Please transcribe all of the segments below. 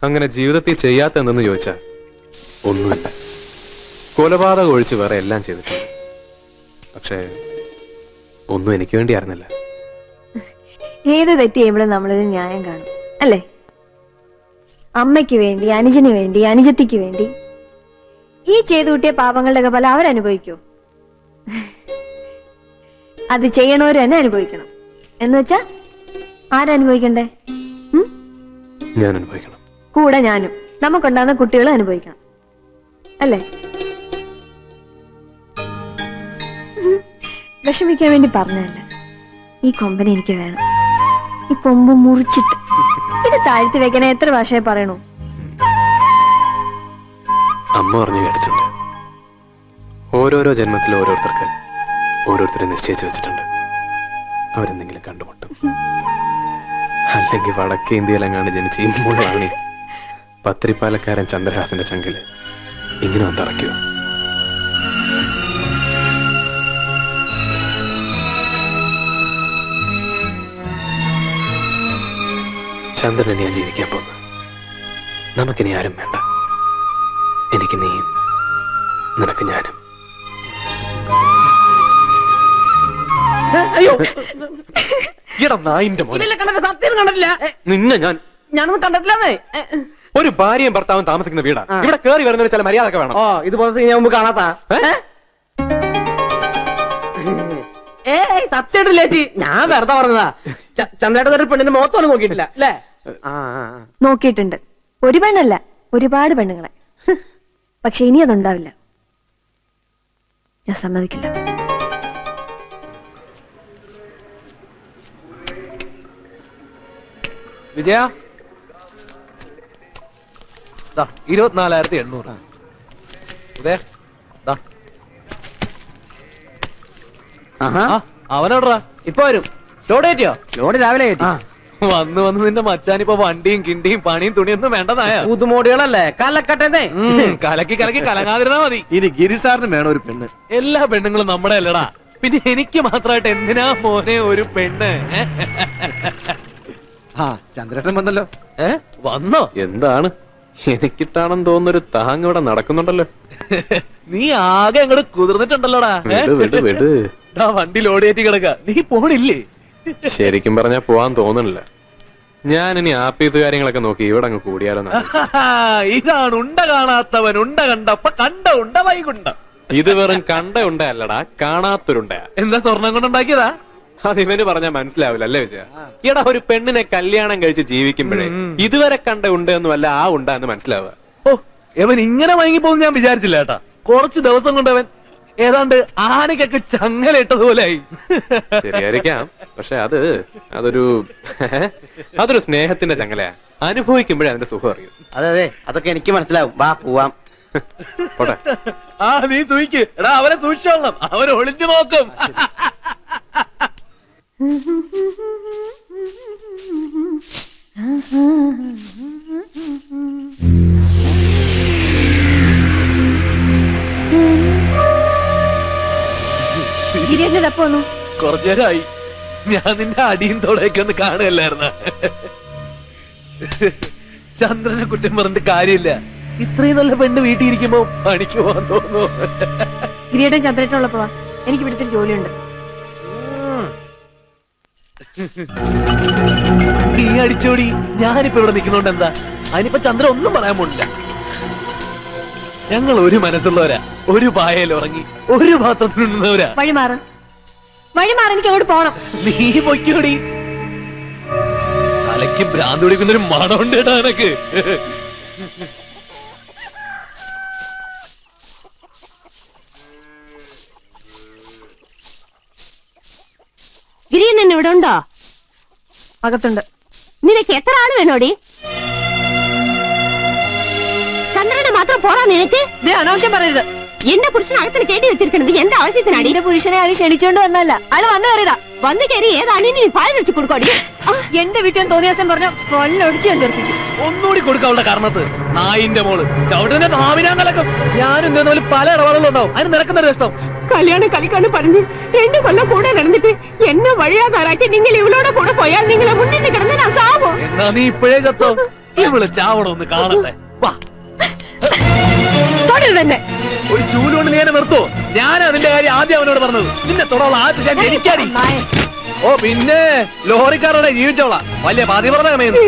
അങ്ങനെ ജീവിതത്തിൽ ചെയ്യാത്ത എന്തെന്ന് ചോദിച്ചാൽ ഒന്നുമില്ല. കൊലപാതകം ഒഴിച്ച് വേറെ എല്ലാം ചെയ്തിട്ടുണ്ട്. പക്ഷേ ഒന്നും എനിക്ക് വേണ്ടി ആയിരുന്നില്ല. ഏത് തെറ്റ് ചെയ്യുമ്പോഴും നമ്മളൊരു ന്യായം കാണും അല്ലേ? അമ്മയ്ക്ക് വേണ്ടി, അനുജന് വേണ്ടി, അനുജത്തിക്ക് വേണ്ടി ഈ ചെയ്തു കൂട്ടിയ പാപങ്ങളുടെ ഫലം അവരനുഭവിക്കൂ. അത് ചെയ്യണവര് തന്നെ അനുഭവിക്കണം. എന്ന് വെച്ചാ ആരനുഭവിക്കണ്ടേ? ഞാൻ അനുഭവിക്കണം. കൂടെ ഞാനും. നമുക്കുണ്ടാകുന്ന കുട്ടികളും അനുഭവിക്കണം അല്ലേ? വിഷമിക്കാൻ വേണ്ടി പറഞ്ഞതല്ല. ഈ കൊമ്പനെ എനിക്ക് വേണം. ഈ കൊമ്പ് മുറിച്ചിട്ട് ഇത് താഴ്ത്തി വെക്കണേ. എത്ര ഭാഷയെ പറയണു? അമ്മ പറഞ്ഞു കേട്ടിട്ടുണ്ട്, ഓരോരോ ജന്മത്തിൽ ഓരോരുത്തർക്ക് ഓരോരുത്തരെ നിശ്ചയിച്ചു വെച്ചിട്ടുണ്ട്. അവരെന്തെങ്കിലും കണ്ടുമുട്ടും. അല്ലെങ്കിൽ വടക്കേ ഇന്ത്യയിലെങ്ങാണ്ട് ജനിച്ച് ഇമ്പോഴാണ് പത്രിപ്പാലക്കാരൻ ചന്ദ്രഹാസന്റെ ചങ്കില് ഇങ്ങനെ വന്നിറക്കിയോ? ചന്ദ്രനെ ഞാൻ ജീവിക്കാൻ പോകുന്നു. നമുക്കിനി ആരും വേണ്ട. എനിക്ക് നീയും, നിനക്ക് ഞാനും. അയ്യോ, നായിന്റെ മോനെ, സത്യം കണ്ടിട്ടില്ല. നിന്നെ ഞാനൊന്നും കണ്ടിട്ടില്ലെന്നേ. ഒരു ഭാര്യയും ഭർത്താവും താമസിക്കുന്ന വീടാ. ഇവിടെ കേറി വരുന്നതിന് ചില മര്യാദ വേണം. ഓ, ഇതുപോലെ ഞാൻ മുമ്പ് കാണാത്ത. സത്യമായിട്ടില്ല ചേച്ചി, ഞാൻ വെറുതെ പറഞ്ഞതാ. ചന്ദ്രേട്ടൻ ഒരു പെണ്ണിന്റെ മുഖത്തൊന്നും നോക്കിയിട്ടില്ല അല്ലേ? നോക്കിയിട്ടുണ്ട്. ഒരു പെണ്ണല്ല, ഒരുപാട് പെണ്ണുങ്ങളെ. പക്ഷെ ഇനി അതുണ്ടാവില്ല. ഞാൻ സമ്മതിക്കില്ല. വിജയ, 24,800. അവനോടാ ഇപ്പൊ വരും. ലോഡ് കയറ്റിയോ? ലോഡ് രാവിലെ കയറ്റി. വന്ന് നിന്റെ മച്ചാനിപ്പോ വണ്ടിയും കിണ്ടിയും പണിയും തുണിയൊന്നും വേണ്ടതായ പുതുമോടികളല്ലേ കലക്കട്ടെ. കലക്കി കലങ്ങാതിരുന്നാ മതി. ഇനി ഗിരിസാറിന് വേണം ഒരു പെണ്ണ്. എല്ലാ പെണ്ണുങ്ങളും നമ്മുടെ അല്ലടാ. പിന്നെ എനിക്ക് മാത്രമായിട്ട് എന്തിനാ മോനെ ഒരു പെണ്ണ്? ചന്ദ്രേട്ടൻ വന്നല്ലോ. വന്നോ? എന്താണ് എനിക്കിട്ടാണെന്ന് തോന്നുന്നൊരു താങ് ഇവിടെ നടക്കുന്നുണ്ടല്ലോ. നീ ആകെ അങ്ങോട്ട് കുതിർന്നിട്ടുണ്ടല്ലോടാ. വണ്ടി ലോഡ് കയറ്റി കിടക്ക. നീ പോണില്ലേ? ശരിക്കും പറഞ്ഞാ പോവാൻ തോന്നണില്ല. ഞാൻ ഇനി ആപ്പീസ് കാര്യങ്ങളൊക്കെ നോക്കി ഇവിടെ അങ്ങ് കൂടിയാലോ. ഇതാണ് ഉണ്ട കാണാത്തവൻ ഉണ്ട കണ്ടപ്പ കണ്ട ഉണ്ട വൈകുണ്ട. ഇത് വെറും കണ്ട ഉണ്ട അല്ലടാ, കാണാത്തൊരുണ്ടയാ. എന്താ സ്വർണം കൊണ്ടുണ്ടാക്കിയതാ? അത് ഇവന് പറഞ്ഞാൽ മനസ്സിലാവില്ല അല്ലേ വിജയ? ഈടാ ഒരു പെണ്ണിനെ കല്യാണം കഴിച്ച് ജീവിക്കുമ്പോഴേ ഇതുവരെ കണ്ട ഉണ്ടെന്നല്ല ആ ഉണ്ടാന്ന് മനസ്സിലാവുക. ഓ, ഇവൻ ഇങ്ങനെ മയങ്ങി പോകുന്ന ഞാൻ വിചാരിച്ചില്ല കേട്ടാ. കുറച്ച് ദിവസം കൊണ്ട് അവൻ ഏതാണ്ട് ആനക്കൊക്കെ ചങ്ങലിട്ടതുപോലെയായി. ശരിയായിരിക്കാം, പക്ഷെ അതൊരു സ്നേഹത്തിന്റെ ചങ്ങലയാ. അനുഭവിക്കുമ്പോഴേ അതിന്റെ സുഖം അറിയും. അതെ, അതൊക്കെ എനിക്ക് മനസ്സിലാവും. വാ പോവാം. പോട്ടെ. നീ സൂയിക്ക്. എടാ, അവനെ സൂക്ഷിച്ചോളണം. അവൻ ഒളിഞ്ഞു നോക്കും. കുറച്ചു നേരമായി. ഞാൻ നിന്റെ അടിയും തോടെയൊക്കെ ഒന്ന് കാണുകയല്ലായിരുന്ന. ചന്ദ്രനെ കുറ്റം പറഞ്ഞിട്ട് കാര്യമില്ല. ഇത്രയും നല്ല പെണ്ണ് വീട്ടിൽ ഇരിക്കുമ്പോ പണിക്ക് പോകാൻ തോന്നുന്നു. ഗിരിയേട്ടൻ ചന്ദ്രേട്ടനുള്ളപ്പോ എനിക്ക് ഇവിടുത്തെ ജോലിയുണ്ട്. നീ അടിച്ചോടി. ഞാനിപ്പോ ഇവിടെ നിൽക്കുന്നോണ്ട് എന്താ? അതിനിപ്പോ ചന്ദ്രൻ ഒന്നും പറയാൻ പോണില്ല. ഞങ്ങൾ ഒരു മനസ്സുള്ളവരാ. ഒരു പായയിൽ ഉറങ്ങി ഒരു പാത്രത്തിൽ നിന്നവരാ. വഴിമാറ്, എനിക്ക് അങ്ങോട്ട് പോണം. നീ പൊയ്ക്കോടി. തലയ്ക്ക് ഭ്രാന്ത് പിടിക്കുന്നൊരു മണമുണ്ട് കേട്ടോ എനക്ക്. ഗിരിയൻ ഇവിടെ ഉണ്ടോ? അകത്തുണ്ട്. നിനക്ക് എത്ര ആള് വേണോടി? ചന്ദ്രനെ മാത്രം പോരാ നിനക്ക്? അനാവശ്യം പറയരുത്. എന്റെ പുരുഷൻ അകത്തിന് കേട്ടി വെച്ചിരിക്കുന്നത് എന്റെ ആവശ്യത്തിനാടി. എന്റെ പുരുഷനെ ആരും ക്ഷണിച്ചോണ്ട് വന്നല്ല, അയാൾ വന്നു കയറിയതാ. വന്നു കയറി ഏതാണ് നീ പാൽ വെച്ച് കൊടുക്കോടി എന്റെ വീട്ടിൽ തോന്നിയ ദിവസം പറഞ്ഞ കൊല്ലൊടിച്ച് ഞാൻ തീർപ്പിക്കും. ഒന്നുകൂടി കൊടുക്കാവുള്ള കാരണത്ത് നായിന്റെ മോള് ചവിട്ടന്റെ നാവിനാൻ നിലക്കും. ഞാനും ഇതേ പോലെ പല ഇടപാടുകളും ഉണ്ടാവും. അതിന് നിലക്കുന്ന ഇഷ്ടം. കല്യാണം കളിക്കാണ് പറഞ്ഞു 2 കൊല്ലം കൂടെ നടന്നിട്ട് എന്നെ വഴിയാതാറാക്കി നിങ്ങൾ ഇവളോടെ കൂടെ പോയാൽ നിങ്ങളെ മുന്നിൽ കിടന്ന് ഞാൻ സാവോ? എന്നാ നീ ഇപ്പോഴേ ചത്തോ? ഇവള് ചാവണമൊന്ന് കാണട്ടെ. വാ, തൊടരുത് തന്നെ. ഒരു ചൂലുകൊണ്ട് നീ എന്നെ നിർത്തോ? ഞാൻ അതിന്റെ കാര്യം ആദ്യം അവനോട് പറഞ്ഞത്. നിന്നെ തൊടാനുള്ള ആദ്യം ഞാൻ എനിക്കാടി. ഓ പിന്നെ ലോറിക്കാരുടെ ജീവിച്ചോളാ. വലിയ പാതിവ്രത കമയുന്നു.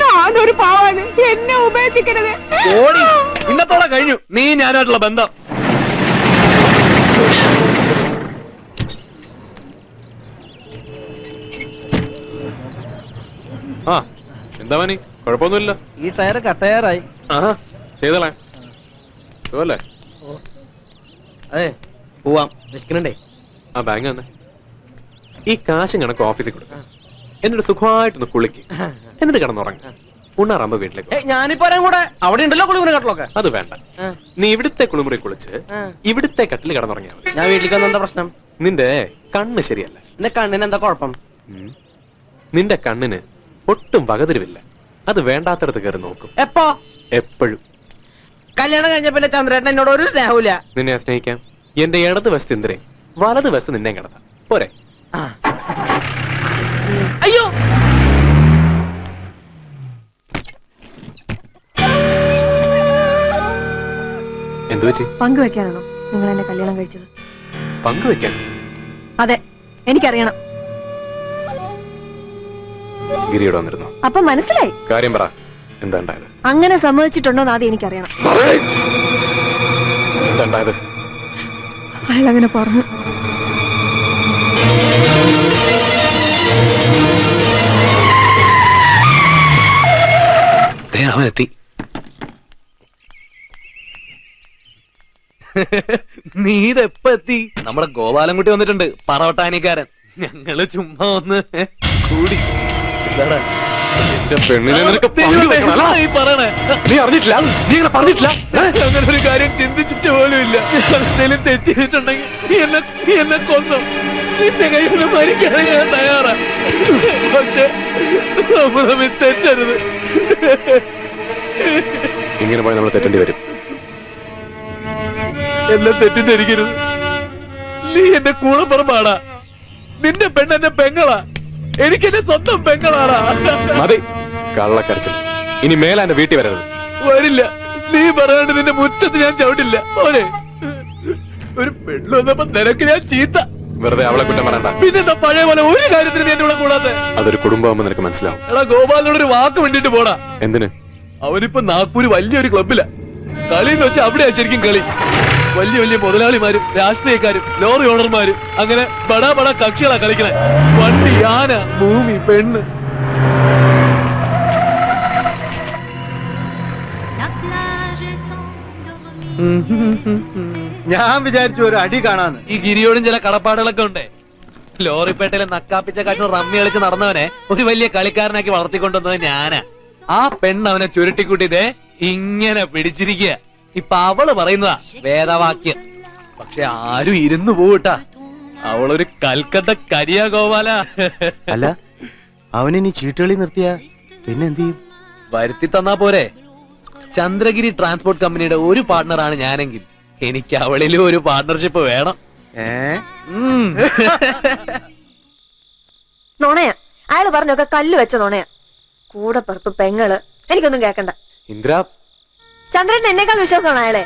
ഞാനൊരു പാവാണ്, എന്നെ ഉപേക്ഷിക്കരുത്. ഓടി, ഇന്നത്തോടെ കഴിഞ്ഞു നീ ഞാനായിട്ടുള്ള ബന്ധം. ആ എന്താ മനി, കുഴപ്പമൊന്നുമില്ല. ഈ ടയർ കട്ടയറായി. ആഹാ ചെയ്തോളാം. സുഖല്ലേ? അതെ പോവാം, വിളിക്കണേ. ആ ബാങ്ക് തന്നെ. ഈ കാശും കണക്ക് ഓഫീസിൽ കൊടുക്കാം. എന്നിട്ട് സുഖമായിട്ടൊന്ന് കുളിക്ക്. എന്നിട്ട് കിടന്നുറങ്ങ. ഉണ്ണാറാകുമ്പോ വീട്ടിലേക്ക്. ഞാനിപ്പോ കൂടെ അവിടെ ഉണ്ടല്ലോ കുളിമുറി കട്ടലൊക്കെ. അത് വേണ്ട, നീ ഇവിടുത്തെ കുളിമുറി കുളിച്ച് ഇവിടുത്തെ കട്ടിൽ കിടന്നുറങ്ങിയാൽ മതി. ഞാൻ വീട്ടിലേക്ക് വന്ന എന്താ പ്രശ്നം? നിന്റെ കണ്ണ് ശരിയല്ല. എന്റെ കണ്ണിന് എന്താ കുഴപ്പം? നിന്റെ കണ്ണിന് ഒട്ടും വകതിരിവില്ല. അത് വേണ്ടാത്തടത്ത് കയറി നോക്കും എപ്പോ? എപ്പോഴും. കല്യാണം കഴിഞ്ഞ പിന്നെ ചന്ദ്രേട്ടൻ എന്നോട് ഒരു സ്നേഹമില്ല. നിന്നെ സ്നേഹിക്കാം. എന്റെ ഇടത് വശത്ത് ഇന്ദ്രയും വലത് വശത്ത് നിന്നെ കിടത്താം. പോരെ? അയ്യോ, എന്തു പറ്റി? പങ്കുവെക്കാനാണോ നിങ്ങൾ എന്നെ കല്യാണം കഴിച്ചത്? പങ്കുവെക്കാൻ? അതെ, എനിക്കറിയണം. ഗിരിയോട് വന്നിരുന്നു. അപ്പൊ മനസ്സിലായി. കാര്യം പറ, എന്താ ഉണ്ടായത്? അങ്ങനെ സമ്മതിച്ചിട്ടുണ്ടോന്ന് ആദ്യം എനിക്കറിയണം. എന്താ ഉണ്ടായത്? അയാൾ അങ്ങനെ പറഞ്ഞു. അവനെത്തി. നീ ഇതെപ്പ എത്തി? നമ്മുടെ ഗോപാലൻകുട്ടി വന്നിട്ടുണ്ട്, പറവട്ടാനിക്കാരൻ. ഞങ്ങള് ചുമ്മാ ഒന്ന് കൂടി. എന്താടാ? എന്റെ പെണ്ണിനെ നിനക്ക് പങ്കുവെക്കണം, അല്ല? നീ പറയണേ. നീ അറിഞ്ഞിട്ടില്ല? നീ ഇങ്ങനെ പറഞ്ഞിട്ടില്ല? അങ്ങനെ ഒരു കാര്യം ചിന്തിച്ചിട്ട് പോലും ഇല്ല. എന്തെങ്കിലും തെറ്റിയിട്ടുണ്ടെങ്കിൽ നീ എന്നെ കൊന്നു. നിന്റെ കയ്യിൽ നിന്ന് മരിക്കാൻ ഞാൻ തയ്യാറാ. പക്ഷെ നമ്മൾ തമ്മിൽ തെറ്റരുത്. ഇങ്ങനെ പോയി നമ്മൾ തെറ്റേണ്ടി വരും. എന്നെ തെറ്റിദ്ധരിക്കരുത്. നീ എന്റെ കൂടപ്പുറമാടാ. നിന്റെ പെണ്ണെന്റെ പെങ്ങളാ. എനിക്കെന്റെ സ്വന്തം പെങ്ങളാടാ. മതി കള്ളക്കരച്ചിൽ. ഇനി മേലെ എന്റെ വീട്ടിൽ വരരുത്. വരില്ല. നീ പറയാണ്ട് നിന്റെ മുറ്റത്ത് ഞാൻ ചവിട്ടില്ല. ഓനെ ഒരു പെണ്ണു വന്നപ്പോ നിനക്ക് ഞാൻ ചീത്ത. വെറുതെ അവളെ കുറ്റം പറയണ്ട. പിന്നെന്താ പഴയ പോലെ ഒരു കാര്യത്തിന് നീ എന്നെ ഇവിടെ കൂടാതെ? അതൊരു കുടുംബമാകുമ്പോ നിനക്ക് മനസ്സിലാവും. എടാ ഗോപാലിനോട് ഒരു വാക്ക് വേണ്ടിട്ട് പോടാ. എന്തിന്? അവനിപ്പോ നാഗ്പൂര് വലിയൊരു ക്ലബിലാ. കളിന്ന് വെച്ചാൽ അവിടെയാ ശരിക്കും കളി. വലിയ വലിയ മുതലാളിമാരും രാഷ്ട്രീയക്കാരും ലോറി ഓണർമാരും അങ്ങനെ ബടാ ബടാ കക്ഷികളാ കളിക്കണേ. വണ്ടി, ആന, ഭൂമി, പെണ്ണ്. ഞാൻ വിചാരിച്ചു ഒരു അടി കാണാന്ന്. ഈ ഗിരിയോടും ചില കടപ്പാടുകളൊക്കെ ഉണ്ട്. ലോറിപ്പേട്ടയിലെ നക്കാപ്പിച്ച കാശ് റമ്മി കളിച്ച് നടന്നവനെ ഒരു വലിയ കളിക്കാരനാക്കി വളർത്തിക്കൊണ്ടുവന്നത് ഞാനാ. ആ പെണ്ണ് അവനെ ചുരുട്ടിക്കൂട്ടിതേ ഇങ്ങനെ പിടിച്ചിരിക്കുക. ഇപ്പൊ അവള് പറയുന്നതാ വേദവാക്യം. പക്ഷെ ആരും ഇരുന്നു പോവട്ടാ. അവളൊരു കൽക്കട്ട കരിയ ഗോപാല. അല്ല, അവനിനി ചീട്ടുകളി നിർത്തിയ പിന്നെ എന്ത് ചെയ്യും? വരുത്തി തന്നാ പോരെ. ചന്ദ്രഗിരി ട്രാൻസ്പോർട്ട് കമ്പനിയുടെ ഒരു പാർട്ണറാണ് ഞാനെങ്കിൽ എനിക്ക് അവളിലും ഒരു പാർട്ണർഷിപ്പ് വേണം. നുണയാ. അയാൾ പറഞ്ഞൊക്കെ കല്ല് വെച്ച നുണയാ. കൂടെ പറപ്പ് പെങ്ങള്. എനിക്കൊന്നും കേക്കണ്ട. ഇന്ദ്ര, ചന്ദ്രൻ എന്നേക്കാൾ വിശ്വാസമാണ് അയാളെ.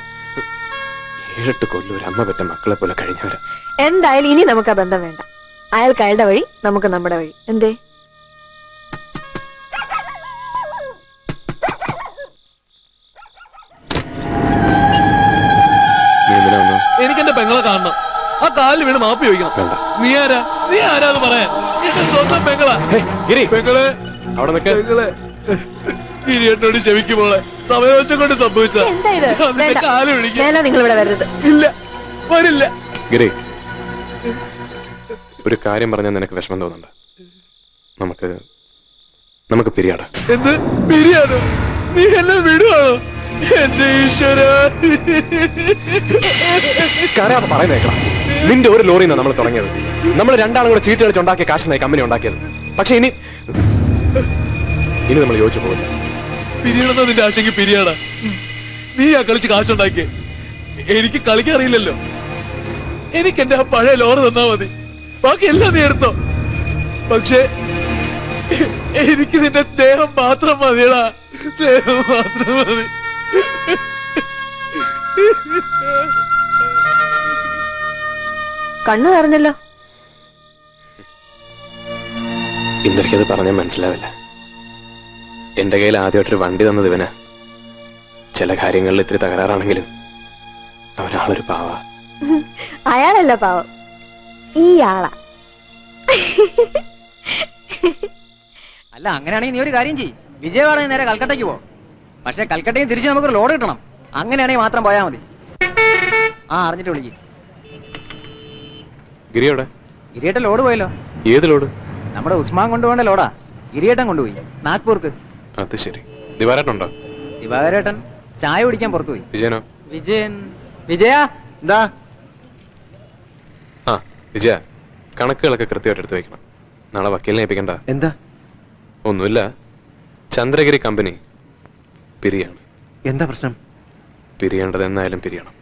7-8 കൊല്ലം ഒരു അമ്മ പെറ്റ മക്കളെ പോലെ കഴിഞ്ഞവരാ. എന്തായാലും ഇനി നമുക്ക് ആ ബന്ധം വേണ്ട. അയാൾക്ക് അയാളുടെ വഴി, നമുക്ക് നമ്മുടെ വഴി. എന്തേ? നീ എന്തിനാ വന്നേ? എനിക്കെന്റെ പെങ്ങളെ കാണണം. ആ കാലിൽ വീണ് മാപ്പി ചോദിക്കണം. വേണ്ട. നീ ആരാന്ന് പറയാൻ? എന്റെ സ്വന്തം പെങ്ങളാ. ഗിരി, പെങ്ങളെ, അവിടെ നിൽക്ക്. പെങ്ങളെ, ഗിരിയേട്ടനോട് ക്ഷമിക്കുമ്പോളെ സമയവശം കൊണ്ട് സംഭവിച്ച എന്താ ഇത്? വേണ്ട. കാല് വിളിക്കാം. മേലെ നിങ്ങൾ ഇവിടെ വരരുത്. ഇല്ല, വരില്ല. ഗിരി, ഒരു കാര്യം പറഞ്ഞാൽ നിനക്ക് വിഷമം തോന്നണ്ട. നമുക്ക് പിരിയാടാ. എന്ത് പിരിയാണോ? നീ എന്നെ വിടുവാണോ? എന്റെ ഈശ്വര. കരയാതെ പറയുന്നേക്കണം. നിന്റെ ഒരു ലോറിയിൽ നിന്നാണ് നമ്മൾ തുടങ്ങിയത്. നമ്മൾ രണ്ടാളും കൂടെ ചീട്ട് കളിച്ച് ഉണ്ടാക്കിയ കാശിനായി കമ്പനി ഉണ്ടാക്കിയത്. പക്ഷെ ഇനി നമ്മൾ യോജിച്ചു പോകില്ല. പിരിയണമെന്നോ നിന്റെ ആശയ്ക്ക് പിരിയാടാ. നീയാ കളിച്ച് കാശുണ്ടാക്കിയേ. എനിക്ക് കളിക്കാൻ അറിയില്ലല്ലോ. എനിക്ക് എന്റെ ആ പഴയ ലോറി തന്നാ മതി, ബാക്കി എല്ലാം നീ എടുത്തോ. പക്ഷേ എനിക്ക് നിന്റെ സ്നേഹം മാത്രം മതിയടാ, സ്നേഹം മാത്രം മതി. കണ്ണു നിറഞ്ഞല്ലോ. ഇന്ദ്രയ്ക്കത് പറഞ്ഞാൽ മനസ്സിലാവില്ല. എന്റെ കയ്യിൽ ആദ്യമായിട്ടൊരു വണ്ടി തന്നത് ഇവനാ. ചില കാര്യങ്ങളിൽ ഇത്തിരി തകരാറാണെങ്കിലും അവനാളൊരു പാവ. അയാളല്ല പാവം, ഈ ആളാ. അല്ല, അങ്ങനെയാണെങ്കിൽ നീ ഒരു കാര്യം ചെയ്യ്. വിജയവാഡയിൽ നേരെ കൽക്കട്ടയ്ക്ക് പോ. പക്ഷെ കൽക്കട്ടയിൽ തിരിച്ച് നമുക്കൊരു ലോഡ് കിട്ടണം. അങ്ങനെയാണെങ്കിൽ മാത്രം പോയാൽ മതി. ആ, അറിഞ്ഞിട്ട് വിളിക്ക്. ഗിരിയോടെ ഗിരിയേട്ടൻ ലോഡ് പോയല്ലോ. ഏത് ലോഡ്? നമ്മുടെ ഉസ്മാൻ കൊണ്ടുപോകേണ്ട ലോഡാ ഗിരിയേട്ടൻ കൊണ്ടുപോയി നാഗ്പൂർക്ക്. അത് ശരി. ദിവാരേട്ടനുണ്ടോ? ദിവാകരേട്ടൻ ചായ കുടിക്കാൻ പുറത്തു പോയി. വിജയനോ? വിജയ എന്താ? ആ വിജയ, കണക്കുകളൊക്കെ കൃത്യമായിട്ട് എടുത്തു വെക്കണം. നാളെ വക്കീലിനെ ഏൽപ്പിക്കണ്ട. എന്താ? ഒന്നുമില്ല, ചന്ദ്രഗിരി കമ്പനി പിരിയാണ്. എന്താ പ്രശ്നം? പിരിയേണ്ടത് എന്നായാലും പിരിയണം.